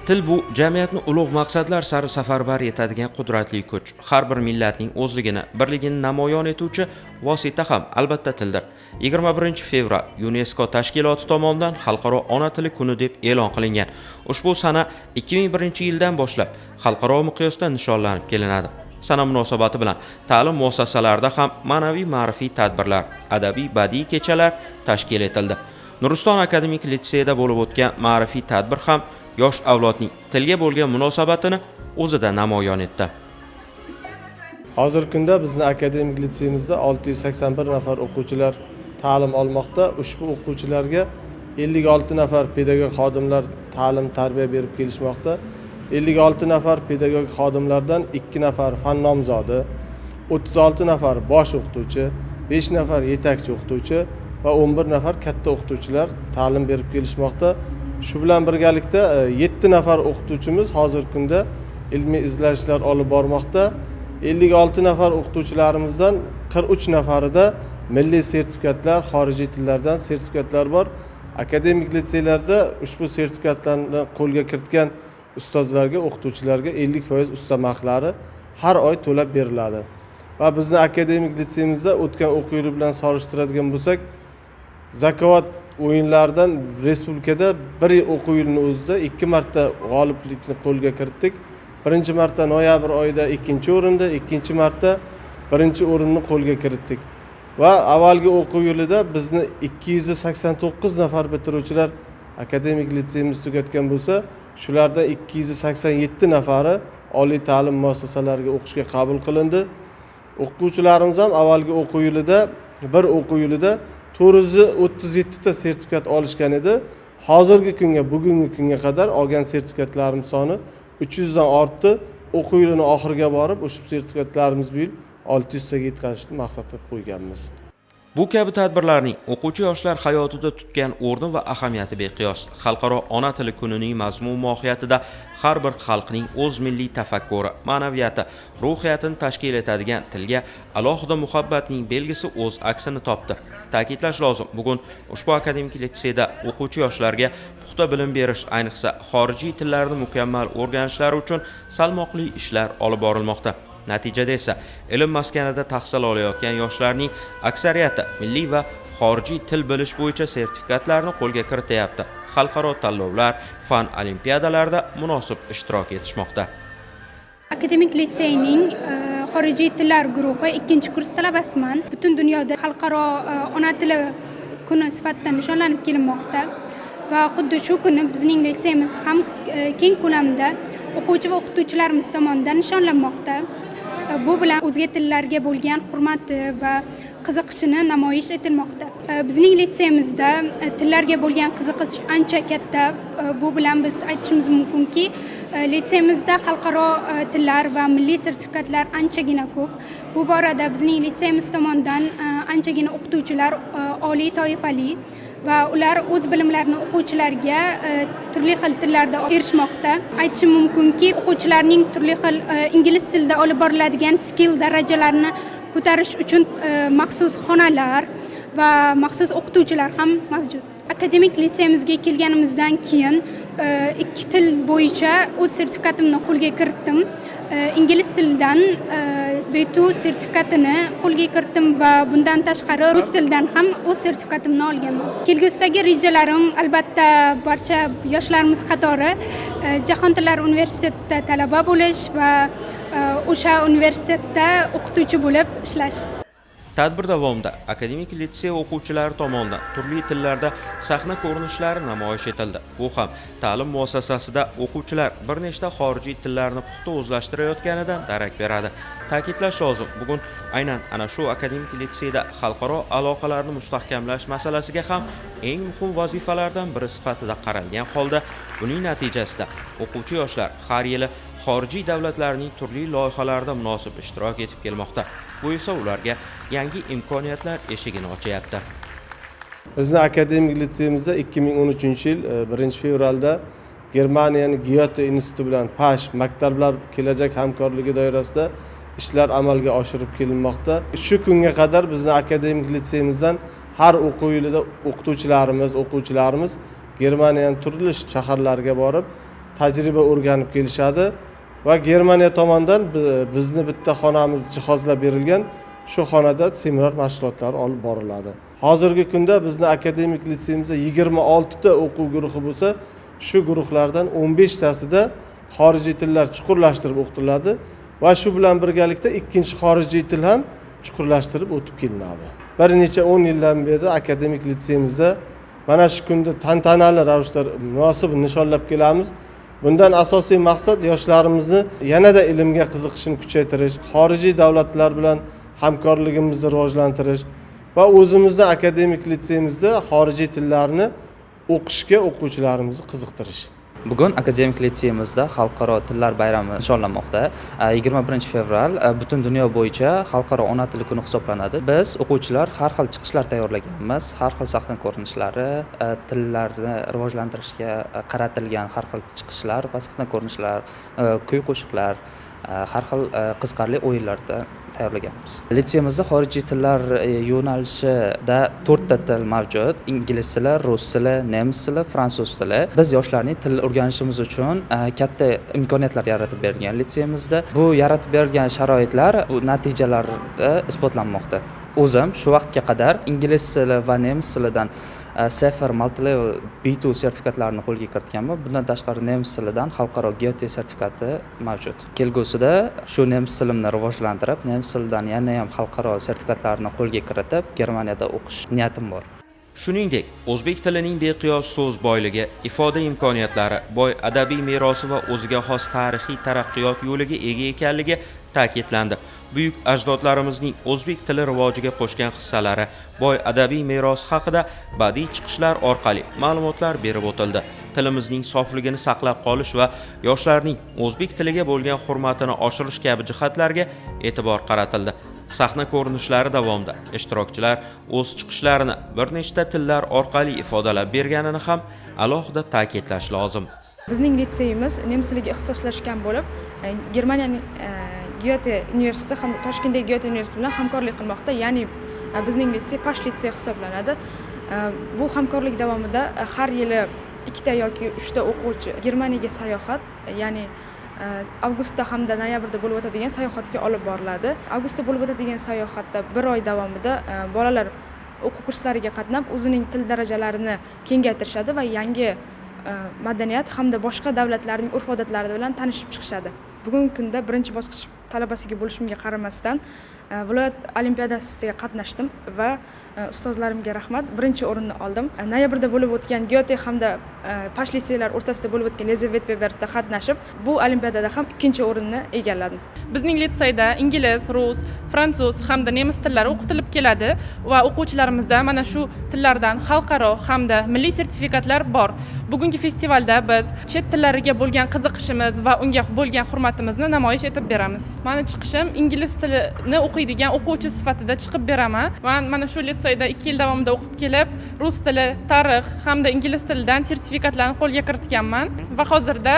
Til bu jamiyatni ulug' maqsadlar sari safarbar etadigan qudratli kuch. Har bir millatning o'zligini, birligini namoyon etuvchi vosita ham albatta tildir. 21-fevral UNESCO tashkiloti tomonidan Xalqaro ona tili kuni deb e'lon qilingan. Ushbu sana 2001-yildan boshlab xalqaro miqyosda nishonlanib kelinadi. Sana munosabati bilan ta'lim muassasalarida ham ma'naviy-ma'rifiy tadbirlar, adabiy badiiy kechalar tashkil etildi. Nuriston akademik litseyida bo'lib o'tgan ma'rifiy tadbir ham yosh avlodning tilga bo'lgan munosabatini o'zida namoyon etdi. Hozirgi kunda bizning akademik litseyimizda 681 nafar o'quvchilar ta'lim olmoqda. Ushbu o'quvchilarga 56 nafar pedagog xodimlar ta'lim tarbiya berib kelishmoqda. 56 nafar pedagog xodimlardan 2 nafar fan nomzodi, 36 nafar bosh o'qituvchi, 5 nafar yetakchi o'qituvchi va 11 nafar katta o'qituvchilar ta'lim berib kelishmoqda. Shu bilan birgalikda 7 nafar o'qituvchimiz hozirgi kunda ilmiy izlanishlar olib bormoqda. 56 nafar o'qituvchilarimizdan 43 nafarida milliy sertifikatlar, xorijiy tillardan sertifikatlar bor. Akademik litseylarda ushbu sertifikatlarni qo'lga kiritgan ustozlarga, o'qituvchilarga 50% ustama haqlari har oy to'lab beriladi. Va bizning akademik litseyimizda o'tgan o'quv yili bilan solishtiradigan bo'lsak, Zakovat o'yinlaridan respublikada bir o'quv yilining o'zida 2 marta g'oliblikni qo'lga kiritdik. Birinchi marta noyabr oyida 2-o'rinda, ikkinchi marta 1-o'rinni qo'lga kiritdik. Va avvalgi o'quv yilida bizni 289 nafar bitiruvchilar akademik litseyimiz tugatgan bo'lsa, shulardan 287 nafari oliy ta'lim muassasalariga o'qishga qabul qilindi. O'quvchilarimiz ham avvalgi o'quv yilida bir o'quv yilida 437 ta sertifikat olishgan edi. Hozirgi kunga, bugungi kunga qadar olgan sertifikatlarimiz soni 300 dan ortdi. O'quv yilining oxiriga borib, ushbu sertifikatlarimiz bu yil 600 taga yetkazishni maqsad qilib qo'yganmiz. Bu kabi tadbirlarning o'quvchi yoshlar hayotida tutgan o'rni va ahamiyati beqiyos. Xalqaro ona tili kunining mazmun mohiyatida har bir xalqning o'z milliy tafakkuri, ma'naviyati, ruhiyatini tashkil etadigan tilga alohida muhabbatning belgisi o'z aksini topdi. Ta'kidlash lozim, bugun ushbu akademik litseyda o'quvchi yoshlarga puxta bilim berish, ayniqsa xorijiy tillarni mukammal o'rganishlari uchun salmoqli ishlar olib borilmoqda. Natijada esa ilm maskanida tahsil olayotgan yoshlarning aksariyati milliy va xorijiy til bilish bo'yicha sertifikatlarni qo'lga kirityapti. Xalqaro tanlovlar, fan olimpiadalarida munosib ishtirok etishmoqda. Akademik litseyning xorijiy tillar guruhi 2-kurs talabasiman. Butun dunyoda xalqaro ona tili kuni sifatida nishonlanib kelinmoqda va xuddi shu kuni bizning litseyimiz ham keng ko'lamda o'quvchi va o'qituvchilarimiz tomonidan nishonlanmoqda. Bu bilan o'zga tillarga bo'lgan hurmati va qiziqishini namoyish etilmoqda. Bizning litseyimizda tillarga bo'lgan qiziqish ancha katta. Bu bilan biz aytishimiz mumkinki, litseyimizda xalqaro tillar va milliy sertifikatlar anchagina ko'p. Bu borada bizning litseyimiz tomonidan anchagina o'qituvchilar oliy toifali va ular o'z bilimlarini o'quvchilarga turli xil tillarda erishmoqda. Aytishim mumkinki, o'quvchilarning turli xil ingliz tilida olib boriladigan skill darajalarini ko'tarish uchun maxsus xonalar va maxsus o'qituvchilar ham mavjud. Akademik litseyimizga kelganimizdan keyin 2 til bo'yicha o'z sertifikatimni qo'lga kiritdim. Ingliz tilidan B2 sertifikatini qo'lga kiritdim va bundan tashqari rus tilidan ham o'z sertifikatimni olganman. Kelgusidagi rejalarim albatta barcha yoshlarimiz qatori Jahon tillari universitetida talaba bo'lish va o'sha universitetda o'qituvchi bo'lib ishlash. Tadbir davomida akademik litsey o'quvchilari tomonidan turli tillarda sahna ko'rinishlari namoyish etildi. Bu ham ta'lim muassasasida o'quvchilar bir nechta xorijiy tillarni puxta o'zlashtirayotganidan darak beradi. Ta'kidlash lozim, bugun aynan ana shu akademik litseyda xalqaro aloqalarni mustahkamlash masalasiga ham eng muhim vazifalardan biri sifatida qaralgan holda, buning natijasida o'quvchi yoshlar har yili xorijiy davlatlarning turli loyihalarida munosib ishtirok etib kelmoqda. Bu esa ularga yangi imkoniyatlar eshigini ochyapti. Bizning akademik litseyimizda 2013-yil 1-fevralda Germaniyaning Goethe instituti bilan PASH maktablar kelajak hamkorligi doirasida ishlar amalga oshirib kelinmoqda. Shu kunga qadar bizning akademik litseyimizdan har o'quv yilida o'qituvchilarimiz Germaniyaning turli shaharlariga borib tajriba o'rganib kelishadi va Germaniya tomonidan bizni bitta xonamiz jihozlab berilgan, shu xonada seminar mashg'ulotlari olib boriladi. Hozirgi kunda bizni akademik litseyimizda 26 ta o'quv guruhi bo'lsa, shu guruhlardan 15 tasida xorijiy tillar chuqurlashtirib o'qitiladi va shu bilan birgalikda ikkinchi xorijiy til ham chuqurlashtirib o'tib kelinadi. Bir necha 10 yildan beri akademik litseyimizda mana shu kunda tantanali ravishda munosib nishonlab kelamiz. Bundan asosiy maqsad yoshlarimizni yanada ilmga qiziqishini kuchaytirish, xorijiy davlatlar bilan hamkorligimizni rivojlantirish va o'zimizni akademik litseyimizda xorijiy tillarni o'qishga o'quvchilarimizni qiziqtirish. Bugun akademik litseyimizda xalqaro tillar bayrami nishonlanmoqda. 21 fevral butun dunyo bo'yicha xalqaro ona tili kuni hisoblanadi. Biz o'quvchilar har xil chiqishlar tayyorlaganmiz, har xil sahna ko'rinishlari, tillarni rivojlantirishga qaratilgan har xil chiqishlar va sahna ko'rinishlar, kuy-qo'shiqlar, har xil qiziqarli o'yinlarda tayyorlaganmiz. Litseyimizda xorijiy tillar yo'nalishida 4 ta til mavjud. Ingliz tili, rus tili, nemis tili, fransuz tili. Biz yoshlarning til o'rganishimiz uchun katta imkoniyatlar yaratib bergan litseyimizda. Bu yaratib bergan sharoitlar bu natijalarda isbotlanmoqda. O'zim shu vaqtga qadar ingliz tili va nemis tilidan Sefer Multilevel B2 sertifikatlarini qo'lga kiritganman. Bundan tashqari nemis tilidan xalqaro GOT sertifikati mavjud. Kelgusida shu nemis tilimni rivojlantirib, nemis tilidan yana ham xalqaro sertifikatlarni qo'lga kiritib, Germaniyada o'qish niyatim bor. Shuningdek, o'zbek tilining beqiyos so'z boyligi, ifoda imkoniyatlari, boy adabiy merosi va o'ziga xos tarixiy taraqqiyot yo'liga ega ekanligi ta'kidlandi. Buyuk ajdodlarimizning o'zbek tili rivojiga qo'shgan hissalari, boy adabiy merosi haqida badiiy chiqishlar orqali ma'lumotlar berib o'tildi. Tilimizning sofligini saqlab qolish va yoshlarning o'zbek tiliga bo'lgan hurmatini oshirish kabi jihatlarga e'tibor qaratildi. Sahna ko'rinishlari davomida ishtirokchilar o'z chiqishlarini bir nechta tillar orqali ifodalab berganini ham alohida ta'kidlash lozim. Bizning litseyimiz nemis tiliga ixtisoslashgan bo'lib, Germaniyaning Goethe universiteti hamda Toshkentdagi Goethe universiteti bilan hamkorlik qilmoqda. Ya'ni bizning litsey Pash litsey hisoblanadi. Bu hamkorlik davomida har yili 2 ta yoki 3 ta o'quvchi Germaniyaga sayohat, ya'ni avgustda hamda noyabrda bo'lib o'tadigan sayohatga olib boriladi. Avgustda bo'lib o'tadigan sayohatda 1 oy davomida bolalar o'quv kurslariga qatnab, o'zining til darajalarini kengaytirishadi va yangi madaniyat hamda boshqa davlatlarning urf-odatlari bilan tanishib chiqishadi. Bugungi kunda birinchi bosqich talabasiga bo'lishimga qaramasdan viloyat olimpiadasiga qatnashdim va ustozlarimga rahmat, birinchi o'rinni oldim. Noyabrda bo'lib o'tgan Goethe hamda Pash litseylar o'rtasida bo'lib o'tgan Lezevetbewertda qatnashib, bu olimpiadada ham ikkinchi o'rinni egalladim. Bizning litseyda ingliz, rus, fransuz hamda nemis tillari o'qitilib keladi va o'quvchilarimizda mana shu tillardan xalqaro hamda milliy sertifikatlar bor. Bugungi festivalda biz chet tillariga bo'lgan qiziqishimiz va unga bo'lgan hurmatimizni namoyish etib beramiz. Meni chiqishim ingliz tilini o'qiydigan o'quvchi sifatida chiqib beraman. Va mana shu litseyda 2 yil davomida o'qib kelib, rus tili, tarix hamda ingliz tilidan sertifikatlarni qo'lga kiritganman va hozirda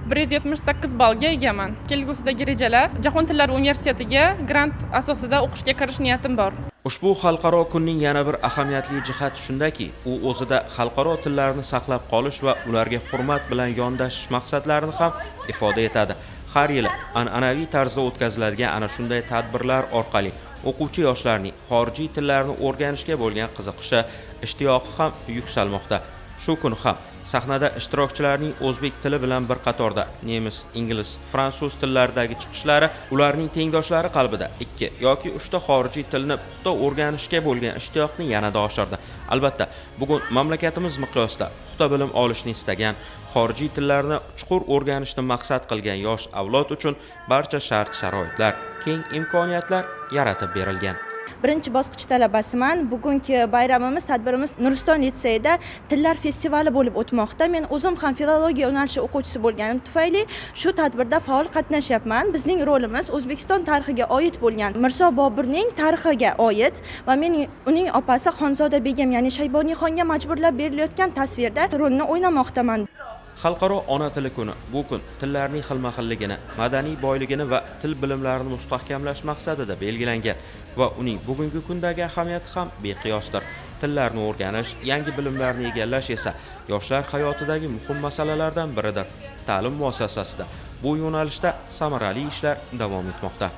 178 ballga egaman. Kelgusidagi rejalar Jahon tillari universitetiga grant asosida o'qishga kirish niyatim bor. Ushbu xalqaro kunning yana bir ahamiyatli jihati shundaki, u o'zida xalqaro tillarni saqlab qolish va ularga hurmat bilan yondashish maqsadlarini ham ifoda etadi. Har yili an'anaviy tarzda o'tkaziladigan ana shunday tadbirlar orqali o'quvchi yoshlarning xorijiy tillarni o'rganishga bo'lgan qiziqishi, ishtiyoqi ham yuksalmoqda. Shu kun ham sahnada ishtirokchilarning o'zbek tili bilan bir qatorda nemis, ingliz, fransuz tillaridagi chiqishlari ularning tengdoshlari qalbida 2 yoki 3 ta xorijiy tilni puxta o'rganishga bo'lgan ishtiyoqni yanada oshirdi. Albatta, bugun mamlakatimiz miqyosida puxta bilim olishni istagan, xorijiy tillarni chuqur o'rganishni maqsad qilgan yosh avlod uchun barcha shart-sharoitlar, keng imkoniyatlar yaratib berilgan. Birinchi bosqich talabasiman. Bugungi bayramimiz, tadbirimiz Nuriston litseyida tillar festivali bo'lib o'tmoqda. Men o'zim ham filologiya yo'nalishi o'quvchisi bo'lganim tufayli shu tadbirda faol qatnashyapman. Bizning rolimiz O'zbekiston tarixiga oid bo'lgan Mirzo Boburning tarixiga oid va men uning opasi Xonzoda begim, ya'ni Shayboniyxonga majburlab berilayotgan tasvirda rolni o'ynamoqdaman. Xalqaro ona tili kuni bu kun tillarning xilma-xilligini, madaniy boyligini va til bilimlarini mustahkamlash maqsadida belgilangan va uning bugungi kundagi ahamiyati ham beqiyosdir. tillarni o'rganish, yangi bilimlarni egallash esa yoshlar hayotidagi muhim masalalardan biridir. Ta'lim muassasasida bu yo'nalishda samarali ishlar davom etmoqda.